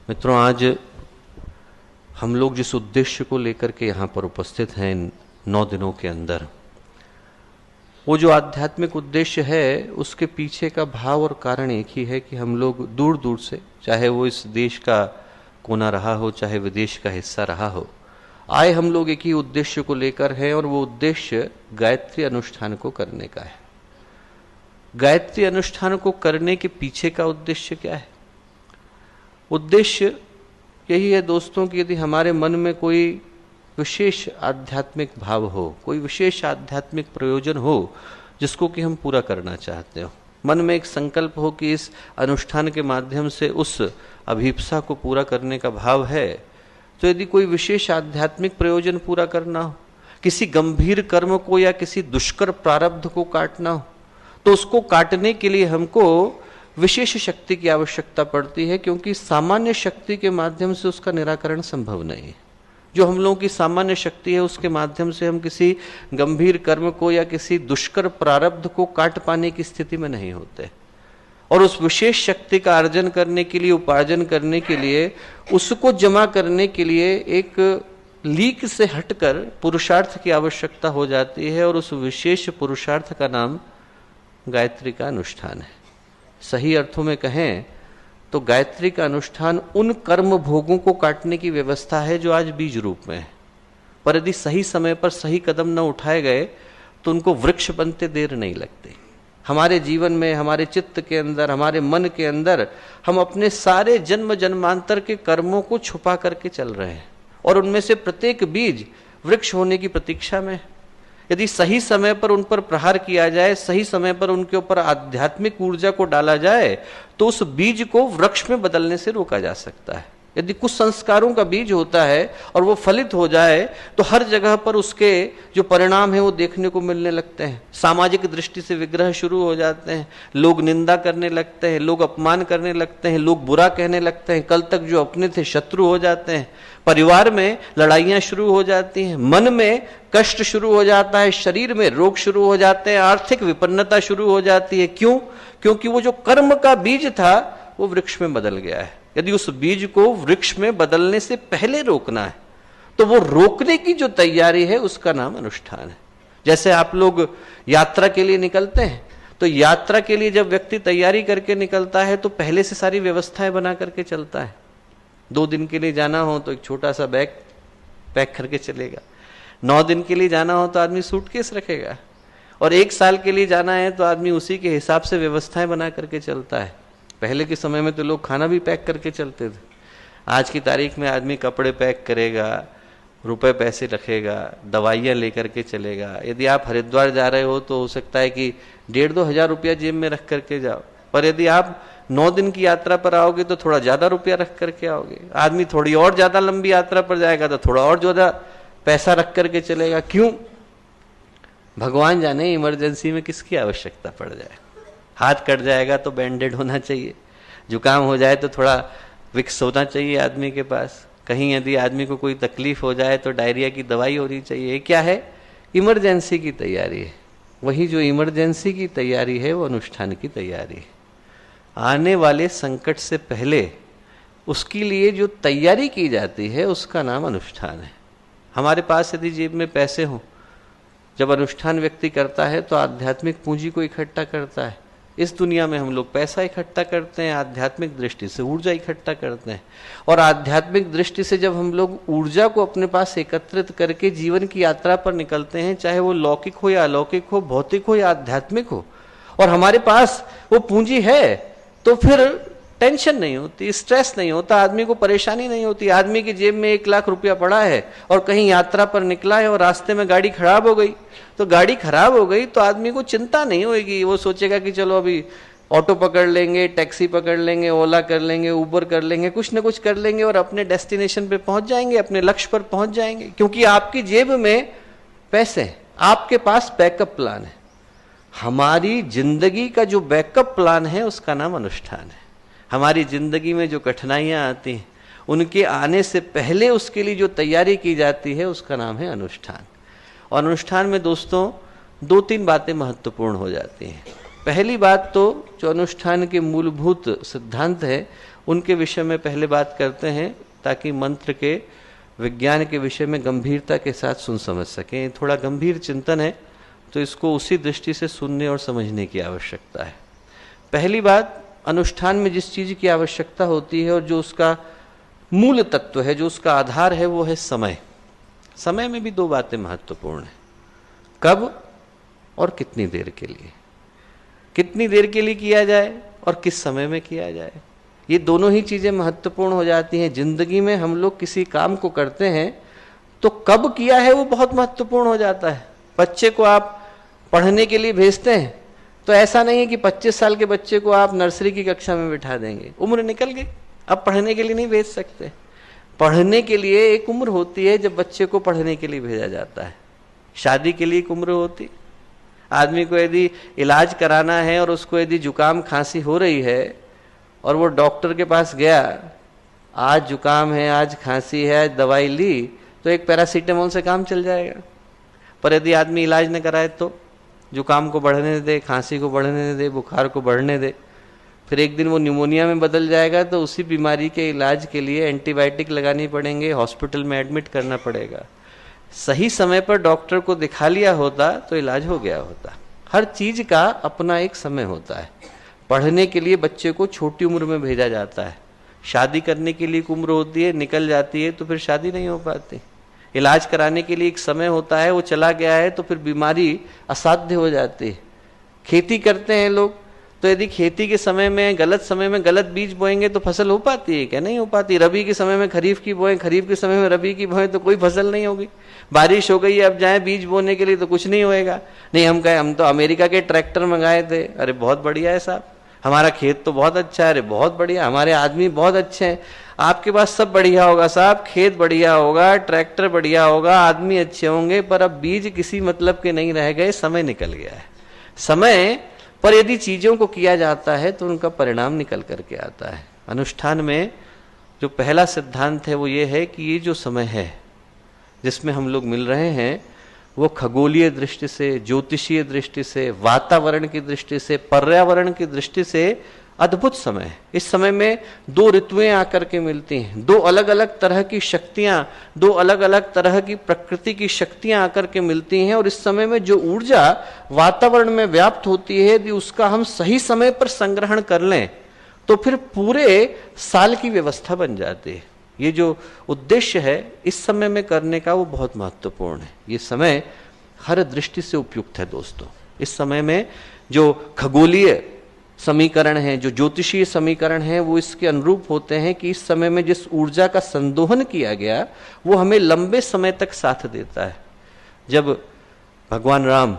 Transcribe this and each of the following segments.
मित्रों, आज हम लोग जिस उद्देश्य को लेकर के यहाँ पर उपस्थित हैं इन 9 दिनों के अंदर, वो जो आध्यात्मिक उद्देश्य है उसके पीछे का भाव और कारण एक ही है कि हम लोग दूर दूर से, चाहे वो इस देश का कोना रहा हो, चाहे विदेश का हिस्सा रहा हो, आए हम लोग एक ही उद्देश्य को लेकर हैं और वो उद्देश्य गायत्री अनुष्ठान को करने का है। गायत्री अनुष्ठान को करने के पीछे का उद्देश्य क्या है? उद्देश्य यही है दोस्तों कि यदि हमारे मन में कोई विशेष आध्यात्मिक भाव हो, कोई विशेष आध्यात्मिक प्रयोजन हो जिसको कि हम पूरा करना चाहते हो, मन में एक संकल्प हो कि इस अनुष्ठान के माध्यम से उस अभीप्सा को पूरा करने का भाव है, तो यदि कोई विशेष आध्यात्मिक प्रयोजन पूरा करना हो, किसी गंभीर कर्म को या किसी दुष्कर प्रारब्ध को काटना हो, तो उसको काटने के लिए हमको विशेष शक्ति की आवश्यकता पड़ती है, क्योंकि सामान्य शक्ति के माध्यम से उसका निराकरण संभव नहीं है। जो हम लोगों की सामान्य शक्ति है उसके माध्यम से हम किसी गंभीर कर्म को या किसी दुष्कर प्रारब्ध को काट पाने की स्थिति में नहीं होते, और उस विशेष शक्ति का अर्जन करने के लिए, उपार्जन करने के लिए, उसको जमा करने के लिए एक लीक से हटकर पुरुषार्थ की आवश्यकता हो जाती है, और उस विशेष पुरुषार्थ का नाम गायत्री का अनुष्ठान है। सही अर्थों में कहें तो गायत्री का अनुष्ठान उन कर्म भोगों को काटने की व्यवस्था है जो आज बीज रूप में है, पर यदि सही समय पर सही कदम न उठाए गए तो उनको वृक्ष बनते देर नहीं लगती। हमारे जीवन में, हमारे चित्त के अंदर, हमारे मन के अंदर हम अपने सारे जन्म जन्मांतर के कर्मों को छुपा करके चल रहे हैं, और उनमें से प्रत्येक बीज वृक्ष होने की प्रतीक्षा में। यदि सही समय पर उन पर प्रहार किया जाए, सही समय पर उनके ऊपर आध्यात्मिक ऊर्जा को डाला जाए, तो उस बीज को वृक्ष में बदलने से रोका जा सकता है। यदि कुछ संस्कारों का बीज होता है और वो फलित हो जाए तो हर जगह पर उसके जो परिणाम है वो देखने को मिलने लगते हैं। सामाजिक दृष्टि से विग्रह शुरू हो जाते हैं, लोग निंदा करने लगते हैं, लोग अपमान करने लगते हैं, लोग बुरा कहने लगते हैं, कल तक जो अपने थे शत्रु हो जाते हैं, परिवार में लड़ाइयां शुरू हो जाती हैं, मन में कष्ट शुरू हो जाता है, शरीर में रोग शुरू हो जाते हैं, आर्थिक विपन्नता शुरू हो जाती है। क्यों? क्योंकि वो जो कर्म का बीज था वो वृक्ष में बदल गया है। यदि उस बीज को वृक्ष में बदलने से पहले रोकना है तो वो रोकने की जो तैयारी है उसका नाम अनुष्ठान है। जैसे आप लोग यात्रा के लिए निकलते हैं, तो यात्रा के लिए जब व्यक्ति तैयारी करके निकलता है तो पहले से सारी व्यवस्थाएं बना करके चलता है। 2 दिन के लिए जाना हो तो एक छोटा सा बैग पैक करके चलेगा, 9 दिन के लिए जाना हो तो आदमी सूटकेस रखेगा, और 1 साल के लिए जाना है तो आदमी उसी के हिसाब से व्यवस्थाएं बना करके चलता है। पहले के समय में तो लोग खाना भी पैक करके चलते थे। आज की तारीख में आदमी कपड़े पैक करेगा, रुपए पैसे रखेगा, दवाइयाँ लेकर के चलेगा। यदि आप हरिद्वार जा रहे हो तो हो सकता है कि 1,500-2 हज़ार रुपया जेब में रख करके जाओ, पर यदि आप 9 दिन की यात्रा पर आओगे तो थोड़ा ज्यादा रुपया रख करके आओगे। आदमी थोड़ी और ज्यादा लंबी यात्रा पर जाएगा तो थोड़ा और ज्यादा पैसा रख करके चलेगा। क्यों? भगवान जाने इमरजेंसी में किसकी आवश्यकता पड़ जाए। हाथ कट जाएगा तो बैंडेड होना चाहिए, जुकाम हो जाए तो थोड़ा विक्स होना चाहिए आदमी के पास, कहीं यदि आदमी को कोई तकलीफ हो जाए तो डायरिया की दवाई होनी चाहिए। क्या है? इमरजेंसी की तैयारी है। वही जो इमरजेंसी की तैयारी है वो अनुष्ठान की तैयारी है। आने वाले संकट से पहले उसके लिए जो तैयारी की जाती है उसका नाम अनुष्ठान है। हमारे पास यदि जेब में पैसे हों, जब अनुष्ठान व्यक्ति करता है तो आध्यात्मिक पूंजी को इकट्ठा करता है। इस दुनिया में हम लोग पैसा इकट्ठा करते हैं, आध्यात्मिक दृष्टि से ऊर्जा इकट्ठा करते हैं, और आध्यात्मिक दृष्टि से जब हम लोग ऊर्जा को अपने पास एकत्रित करके जीवन की यात्रा पर निकलते हैं, चाहे वो लौकिक हो या अलौकिक हो, भौतिक हो या आध्यात्मिक हो, और हमारे पास वो पूंजी है, तो फिर टेंशन नहीं होती, स्ट्रेस नहीं होता, आदमी को परेशानी नहीं होती। आदमी की जेब में 1 लाख रुपया पड़ा है और कहीं यात्रा पर निकला है और रास्ते में गाड़ी खराब हो गई, तो गाड़ी खराब हो गई तो आदमी को चिंता नहीं होगी। वो सोचेगा कि चलो अभी ऑटो पकड़ लेंगे, टैक्सी पकड़ लेंगे, ओला कर लेंगे, उबर कर लेंगे, कुछ ना कुछ कर लेंगे और अपने डेस्टिनेशन पे पहुंच जाएंगे, अपने लक्ष्य पर पहुंच जाएंगे, क्योंकि आपकी जेब में पैसे, आपके पास बैकअप प्लान है। हमारी जिंदगी का जो बैकअप प्लान है उसका नाम अनुष्ठान है। हमारी जिंदगी में जो कठिनाइयां आती हैं उनके आने से पहले उसके लिए जो तैयारी की जाती है उसका नाम है अनुष्ठान। और अनुष्ठान में दोस्तों 2-3 बातें महत्वपूर्ण हो जाती हैं। पहली बात तो जो अनुष्ठान के मूलभूत सिद्धांत है उनके विषय में पहले बात करते हैं, ताकि मंत्र के विज्ञान के विषय में गंभीरता के साथ सुन समझ सकें। थोड़ा गंभीर चिंतन है, तो इसको उसी दृष्टि से सुनने और समझने की आवश्यकता है। पहली बात, अनुष्ठान में जिस चीज की आवश्यकता होती है और जो उसका मूल तत्व है, जो उसका आधार है, वो है समय। समय में भी दो बातें महत्वपूर्ण हैं, कब और कितनी देर के लिए। कितनी देर के लिए किया जाए और किस समय में किया जाए, ये दोनों ही चीजें महत्वपूर्ण हो जाती हैं। जिंदगी में हम लोग किसी काम को करते हैं तो कब किया है वो बहुत महत्वपूर्ण हो जाता है। बच्चे को आप पढ़ने के लिए भेजते हैं तो ऐसा नहीं है कि 25 साल के बच्चे को आप नर्सरी की कक्षा में बिठा देंगे, उम्र निकल गई, अब पढ़ने के लिए नहीं भेज सकते। पढ़ने के लिए एक उम्र होती है जब बच्चे को पढ़ने के लिए भेजा जाता है। शादी के लिए एक उम्र होती। आदमी को यदि इलाज कराना है और उसको यदि जुकाम खांसी हो रही है और वो डॉक्टर के पास गया, आज जुकाम है, आज खांसी है, आज दवाई ली, तो एक पैरासीटामोल से काम चल जाएगा। पर यदि आदमी इलाज न कराए तो जुकाम को बढ़ने दे, खांसी को बढ़ने दे, बुखार को बढ़ने दे, फिर एक दिन वो न्यूमोनिया में बदल जाएगा, तो उसी बीमारी के इलाज के लिए एंटीबायोटिक लगानी पड़ेंगे, हॉस्पिटल में एडमिट करना पड़ेगा। सही समय पर डॉक्टर को दिखा लिया होता तो इलाज हो गया होता। हर चीज का अपना एक समय होता है। पढ़ने के लिए बच्चे को छोटी उम्र में भेजा जाता है, शादी करने के लिए एक उम्र होती है, निकल जाती है तो फिर शादी नहीं हो पाती। इलाज कराने के लिए एक समय होता है, वो चला गया है तो फिर बीमारी असाध्य हो जाती है। खेती करते हैं लोग, तो यदि खेती के समय में गलत बीज बोएंगे तो फसल हो पाती है क्या? नहीं हो पाती। रबी के समय में खरीफ की बोएं, खरीफ के समय में रबी की बोएं तो कोई फसल नहीं होगी। बारिश हो गई, अब जाए बीज बोने के लिए तो कुछ नहीं होएगा। नहीं, हम कहें हम तो अमेरिका के ट्रैक्टर मंगाए थे, अरे बहुत बढ़िया है साहब, हमारा खेत तो बहुत अच्छा है, अरे बहुत बढ़िया, हमारे आदमी बहुत अच्छे हैं। आपके पास सब बढ़िया होगा साहब, खेत बढ़िया होगा, ट्रैक्टर बढ़िया होगा, आदमी अच्छे होंगे, पर अब बीज किसी मतलब के नहीं रह गए, समय निकल गया है। समय पर यदि चीजों को किया जाता है तो उनका परिणाम निकल करके आता है। अनुष्ठान में जो पहला सिद्धांत है वो ये है कि ये जो समय है जिसमें हम लोग मिल रहे हैं, वो खगोलीय दृष्टि से, ज्योतिषीय दृष्टि से, वातावरण की दृष्टि से, पर्यावरण की दृष्टि से अद्भुत समय है। इस समय में दो ऋतुएं आकर के मिलती हैं, दो अलग अलग तरह की शक्तियां, दो अलग अलग तरह की प्रकृति की शक्तियां आकर के मिलती हैं। और इस समय में जो ऊर्जा वातावरण में व्याप्त होती है, यदि उसका हम सही समय पर संग्रहण कर लें तो फिर पूरे साल की व्यवस्था बन जाती है। ये जो उद्देश्य है इस समय में करने का, वो बहुत महत्वपूर्ण है। ये समय हर दृष्टि से उपयुक्त है दोस्तों। इस समय में जो खगोलीय समीकरण है, जो ज्योतिषीय समीकरण है, वो इसके अनुरूप होते हैं कि इस समय में जिस ऊर्जा का संदोहन किया गया वो हमें लंबे समय तक साथ देता है। जब भगवान राम,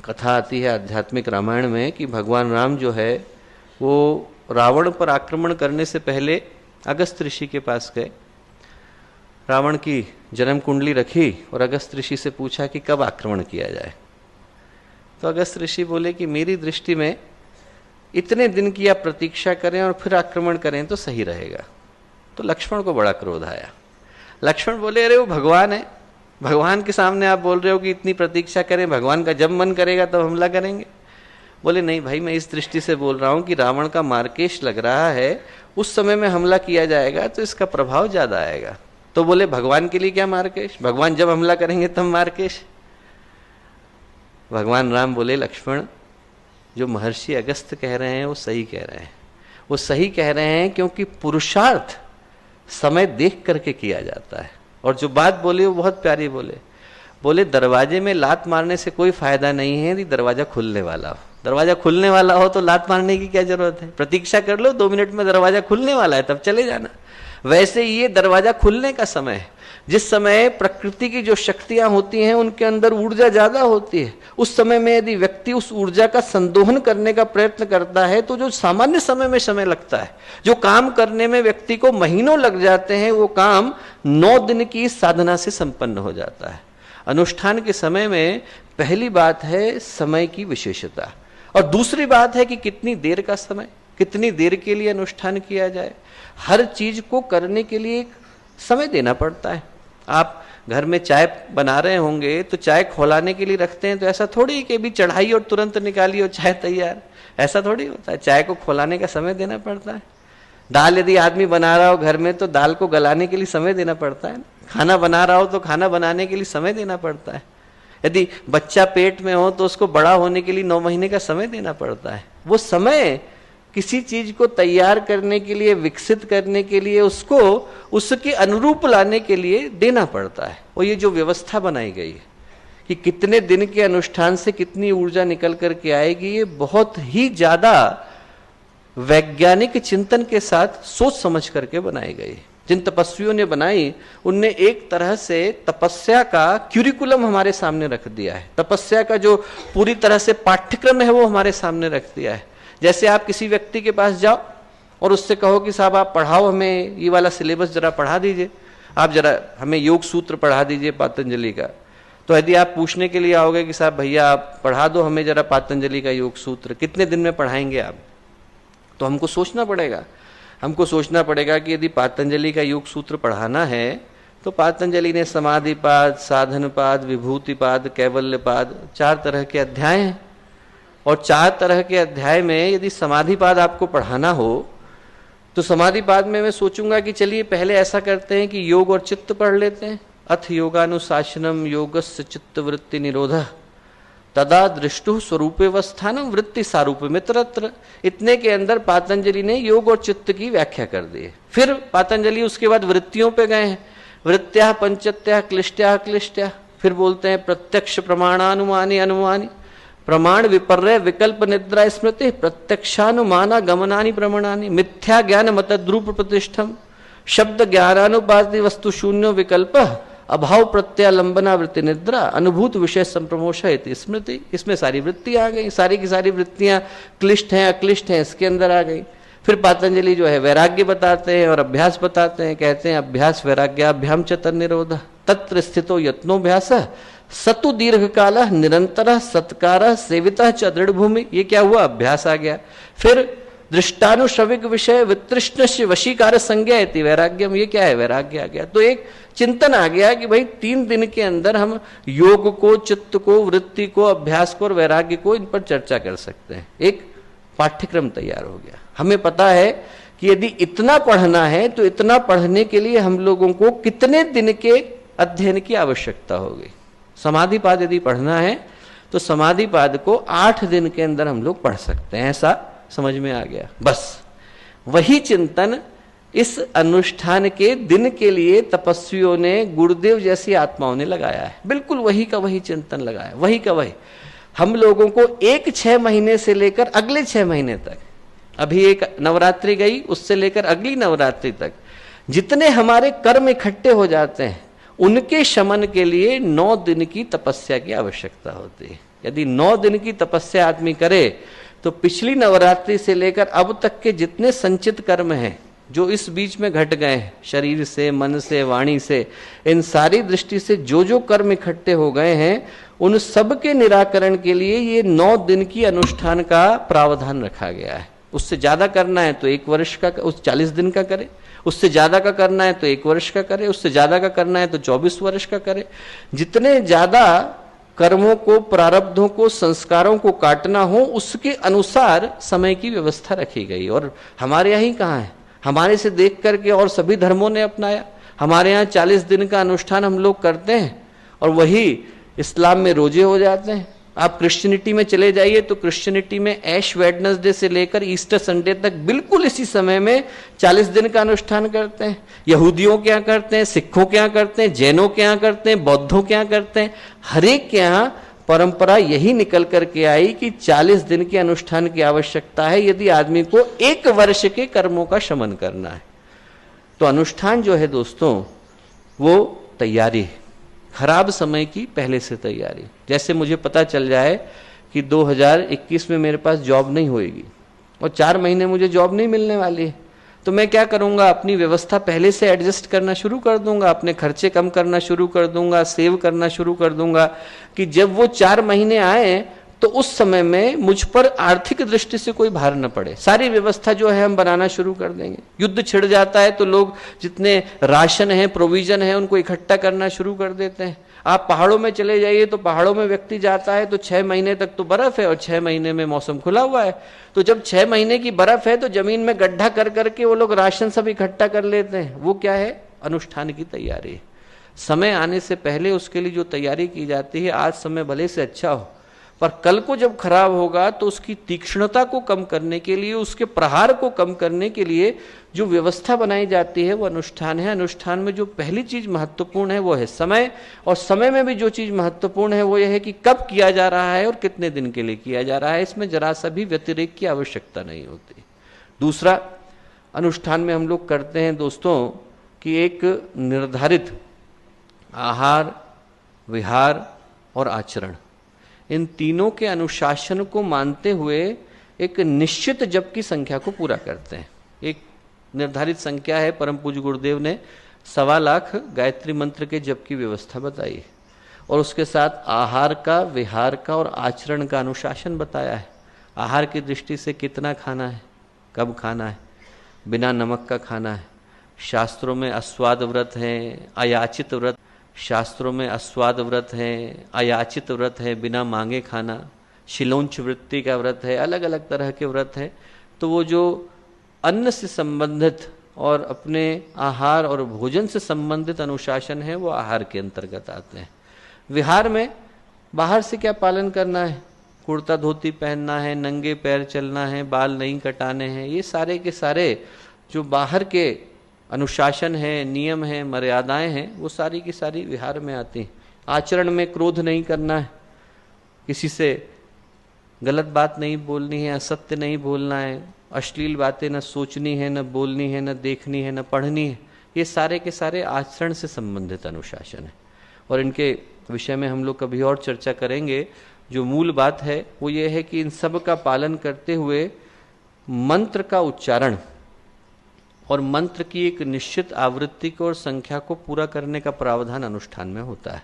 कथा आती है आध्यात्मिक रामायण में कि भगवान राम जो है वो रावण पर आक्रमण करने से पहले अगस्त ऋषि के पास गए, रावण की जन्म कुंडली रखी और अगस्त ऋषि से पूछा कि कब आक्रमण किया जाए। तो अगस्त ऋषि बोले कि मेरी दृष्टि में इतने दिन की आप प्रतीक्षा करें और फिर आक्रमण करें तो सही रहेगा। तो लक्ष्मण को बड़ा क्रोध आया। लक्ष्मण बोले अरे वो भगवान है, भगवान के सामने आप बोल रहे हो कि इतनी प्रतीक्षा करें, भगवान का जब मन करेगा तब हमला करेंगे। बोले नहीं भाई, मैं इस दृष्टि से बोल रहा हूं कि रावण का मार्केश लग रहा है, उस समय में हमला किया जाएगा तो इसका प्रभाव ज्यादा आएगा। तो बोले भगवान के लिए क्या मार्केश, भगवान जब हमला करेंगे तब मार्केश। भगवान राम बोले लक्ष्मण, जो महर्षि अगस्त कह रहे हैं वो सही कह रहे हैं। वो सही कह रहे हैं क्योंकि पुरुषार्थ समय देख करके किया जाता है। और जो बात बोली वो बहुत प्यारी बोले दरवाजे में लात मारने से कोई फायदा नहीं है यदि दरवाजा खुलने वाला हो। दरवाजा खुलने वाला हो तो लात मारने की क्या जरूरत है, प्रतीक्षा कर लो, 2 मिनट में दरवाजा खुलने वाला है, तब चले जाना। वैसे ये दरवाजा खुलने का समय है, जिस समय प्रकृति की जो शक्तियां होती हैं उनके अंदर ऊर्जा ज्यादा होती है। उस समय में यदि व्यक्ति उस ऊर्जा का संदोहन करने का प्रयत्न करता है तो जो सामान्य समय में समय लगता है, जो काम करने में व्यक्ति को महीनों लग जाते हैं, वो काम 9 दिन की साधना से संपन्न हो जाता है। अनुष्ठान के समय में पहली बात है समय की विशेषता, और दूसरी बात है कि कितनी देर का समय, कितनी देर के लिए अनुष्ठान किया जाए। हर चीज को करने के लिए एक समय देना पड़ता है। आप घर में चाय बना रहे होंगे तो चाय खौलाने के लिए रखते हैं, तो ऐसा थोड़ी कि भी चढ़ाई और तुरंत निकाली और चाय तैयार, ऐसा थोड़ी होता है। चाय को खौलाने का समय देना पड़ता है। दाल यदि आदमी बना रहा हो घर में तो दाल को गलाने के लिए समय देना पड़ता है। खाना बना रहा हो तो खाना बनाने के लिए समय देना पड़ता है। यदि बच्चा पेट में हो तो उसको बड़ा होने के लिए 9 महीने का समय देना पड़ता है। वो समय किसी चीज को तैयार करने के लिए, विकसित करने के लिए, उसको उसके अनुरूप लाने के लिए देना पड़ता है। और ये जो व्यवस्था बनाई गई है कि कितने दिन के अनुष्ठान से कितनी ऊर्जा निकल करके आएगी, ये बहुत ही ज्यादा वैज्ञानिक चिंतन के साथ सोच समझ करके बनाई गई। जिन तपस्वियों ने बनाई उनने एक तरह से तपस्या का क्यूरिकुलम हमारे सामने रख दिया है। तपस्या का जो पूरी तरह से पाठ्यक्रम है वो हमारे सामने रख दिया है। जैसे आप किसी व्यक्ति के पास जाओ और उससे कहो कि साहब आप पढ़ाओ, हमें ये वाला सिलेबस जरा पढ़ा दीजिए, आप जरा हमें योग सूत्र पढ़ा दीजिए पातंजलि का। तो यदि आप पूछने के लिए आओगे कि साहब भैया आप पढ़ा दो हमें जरा पातंजलि का योग सूत्र, कितने दिन में पढ़ाएंगे आप? तो हमको सोचना पड़ेगा। हमको सोचना पड़ेगा कि यदि पातंजलि का योग सूत्र पढ़ाना है तो पातंजलि ने समाधिपाद, साधनपाद, विभूतिपाद, कैवल्यपाद 4 तरह के अध्याय हैं। और 4 तरह के अध्याय में यदि समाधिपाद आपको पढ़ाना हो तो समाधिपाद में मैं सोचूंगा कि चलिए पहले ऐसा करते हैं कि योग और चित्त पढ़ लेते हैं। अथ योगानुशासनम योगस्य चित्त वृत्ति निरोधः तदा दृष्टु स्वरूपेवस्थानम वृत्ति सारूप मित्रत्र। इतने के अंदर पातंजलि ने योग और चित्त की व्याख्या कर दी है। फिर पातंजलि उसके बाद वृत्तियों पे गए हैं। वृत्त्या पंचत्या क्लिष्ट्या क्लिष्ट्या। फिर बोलते हैं प्रत्यक्ष प्रमाणानुमानी अनुमानी, प्रमाण विपर्य विकल्प निद्रा स्मृति, प्रत्यक्षानुमाना गमनानि प्रमाणानि, मिथ्या ज्ञान मतद्रूप प्रतिष्ठम, शब्द ज्ञानानुपाति वस्तु शून्यो विकल्प, अभाव प्रत्यालंबना वृत्ति निद्रा, अनुभूत विषय संप्रमोष स्मृति। इसमें सारी वृत्ति आ गई। सारी की सारी वृत्तियां क्लिष्ट हैं अक्लिष्ट हैं इसके अंदर आ गई। फिर पातंजलि जो है वैराग्य बताते हैं और अभ्यास बताते हैं। कहते हैं अभ्यास वैराग्याभ्याम च तन्निरोध तत्र स्थितो यत्नोभ्यास सतु दीर्घ काल निरंतर सत्कार सेविता च दृढ़ भूमि। ये क्या हुआ? अभ्यास आ गया। फिर दृष्टानुश्रविक विषय वितृष्ण वशीकार संज्ञा इति वैराग्यम। ये क्या है? वैराग्य आ गया। तो एक चिंतन आ गया कि भाई 3 दिन के अंदर हम योग को, चित्त को, वृत्ति को, अभ्यास को और वैराग्य को, इन पर चर्चा कर सकते हैं। एक पाठ्यक्रम तैयार हो गया। हमें पता है कि यदि इतना पढ़ना है तो इतना पढ़ने के लिए हम लोगों को कितने दिन के अध्ययन की आवश्यकता होगी। समाधिपाद यदि पढ़ना है तो समाधिपाद को 8 दिन के अंदर हम लोग पढ़ सकते हैं। ऐसा समझ में आ गया। बस वही चिंतन इस अनुष्ठान के दिन के लिए तपस्वियों ने, गुरुदेव जैसी आत्माओं ने लगाया है। बिल्कुल वही का वही चिंतन लगाया, वही का वही। हम लोगों को 6 महीने से लेकर अगले 6 महीने तक, अभी एक नवरात्रि गई, उससे लेकर अगली नवरात्रि तक जितने हमारे कर्म इकट्ठे हो जाते हैं उनके शमन के लिए 9 दिन की तपस्या की आवश्यकता होती है। यदि 9 दिन की तपस्या आदमी करे तो पिछली नवरात्रि से लेकर अब तक के जितने संचित कर्म हैं जो इस बीच में घट गए हैं, शरीर से, मन से, वाणी से, इन सारी दृष्टि से जो जो कर्म इकट्ठे हो गए हैं उन सब के निराकरण के लिए ये 9 दिन की अनुष्ठान का प्रावधान रखा गया है। उससे ज्यादा करना है तो 1 वर्ष का, उस 40 दिन का करे। उससे ज्यादा का करना है तो 1 वर्ष का करे। उससे ज्यादा का करना है तो 24 वर्ष का करे। जितने ज्यादा कर्मों को, प्रारब्धों को, संस्कारों को काटना हो उसके अनुसार समय की व्यवस्था रखी गई। और हमारे यहाँ ही कहाँ है? हमारे से देख करके और सभी धर्मों ने अपनाया। हमारे यहाँ 40 दिन का अनुष्ठान हम लोग करते हैं और वही इस्लाम में रोजे हो जाते हैं। आप क्रिश्चियनिटी में चले जाइए तो क्रिश्चियनिटी में ऐश वेडनेसडे से लेकर ईस्टर संडे तक बिल्कुल इसी समय में 40 दिन का अनुष्ठान करते हैं। यहूदियों के यहाँ करते हैं, सिखों के यहाँ करते हैं, जैनों के यहाँ करते हैं, बौद्धों के यहाँ करते हैं। हर एक के यहाँ परंपरा यही निकल करके आई कि 40 दिन के अनुष्ठान की आवश्यकता है यदि आदमी को 1 वर्ष के कर्मों का शमन करना है। तो अनुष्ठान जो है दोस्तों वो तैयारी है, खराब समय की पहले से तैयारी। जैसे मुझे पता चल जाए कि 2021 में मेरे पास जॉब नहीं होएगी और 4 महीने मुझे जॉब नहीं मिलने वाली है, तो मैं क्या करूंगा? अपनी व्यवस्था पहले से एडजस्ट करना शुरू कर दूंगा, अपने खर्चे कम करना शुरू कर दूंगा, सेव करना शुरू कर दूंगा कि जब वो 4 महीने आए तो उस समय में मुझ पर आर्थिक दृष्टि से कोई भार न पड़े, सारी व्यवस्था जो है हम बनाना शुरू कर देंगे। युद्ध छिड़ जाता है तो लोग जितने राशन है, प्रोविजन है, उनको इकट्ठा करना शुरू कर देते हैं। आप पहाड़ों में चले जाइए तो पहाड़ों में व्यक्ति जाता है तो 6 महीने तक तो बर्फ है और 6 महीने में मौसम खुला हुआ है। तो जब 6 महीने की बर्फ है तो जमीन में गड्ढा कर करके वो लोग राशन सब इकट्ठा कर लेते हैं। वो क्या है? अनुष्ठान की तैयारी। समय आने से पहले उसके लिए जो तैयारी की जाती है, आज समय भले से अच्छा हो पर कल को जब खराब होगा तो उसकी तीक्ष्णता को कम करने के लिए, उसके प्रहार को कम करने के लिए जो व्यवस्था बनाई जाती है वो अनुष्ठान है। अनुष्ठान में जो पहली चीज महत्वपूर्ण है वो है समय, और समय में भी जो चीज महत्वपूर्ण है वो यह है कि कब किया जा रहा है और कितने दिन के लिए किया जा रहा है। इसमें जरा सा भी व्यतिरेक की आवश्यकता नहीं होती। दूसरा, अनुष्ठान में हम लोग करते हैं दोस्तों कि एक निर्धारित आहार, विहार और आचरण, इन तीनों के अनुशासन को मानते हुए एक निश्चित जप की संख्या को पूरा करते हैं। एक निर्धारित संख्या है, परम पूज्य गुरुदेव ने 1.25 लाख गायत्री मंत्र के जप की व्यवस्था बताई और उसके साथ आहार का, विहार का और आचरण का अनुशासन बताया है। आहार की दृष्टि से कितना खाना है, कब खाना है, बिना नमक का खाना है। शास्त्रों में अस्वाद व्रत है, अयाचित व्रत, शास्त्रों में अस्वाद व्रत है, अयाचित व्रत है, बिना मांगे खाना, शिलोंच वृत्ति का व्रत है, अलग अलग तरह के व्रत है। तो वो जो अन्न से संबंधित और अपने आहार और भोजन से संबंधित अनुशासन है वो आहार के अंतर्गत आते हैं। विहार में बाहर से क्या पालन करना है, कुर्ता धोती पहनना है, नंगे पैर चलना है, बाल नहीं कटाने हैं, ये सारे के सारे जो बाहर के अनुशासन है, नियम है, मर्यादाएं हैं, वो सारी की सारी विहार में आती हैं। आचरण में क्रोध नहीं करना है, किसी से गलत बात नहीं बोलनी है, असत्य नहीं बोलना है, अश्लील बातें न सोचनी है, न बोलनी है, न देखनी है, न पढ़नी है। ये सारे के सारे आचरण से संबंधित अनुशासन है और इनके विषय में हम लोग कभी और चर्चा करेंगे। जो मूल बात है वो ये है कि इन सब का पालन करते हुए मंत्र का उच्चारण और मंत्र की एक निश्चित आवृत्ति को और संख्या को पूरा करने का प्रावधान अनुष्ठान में होता है।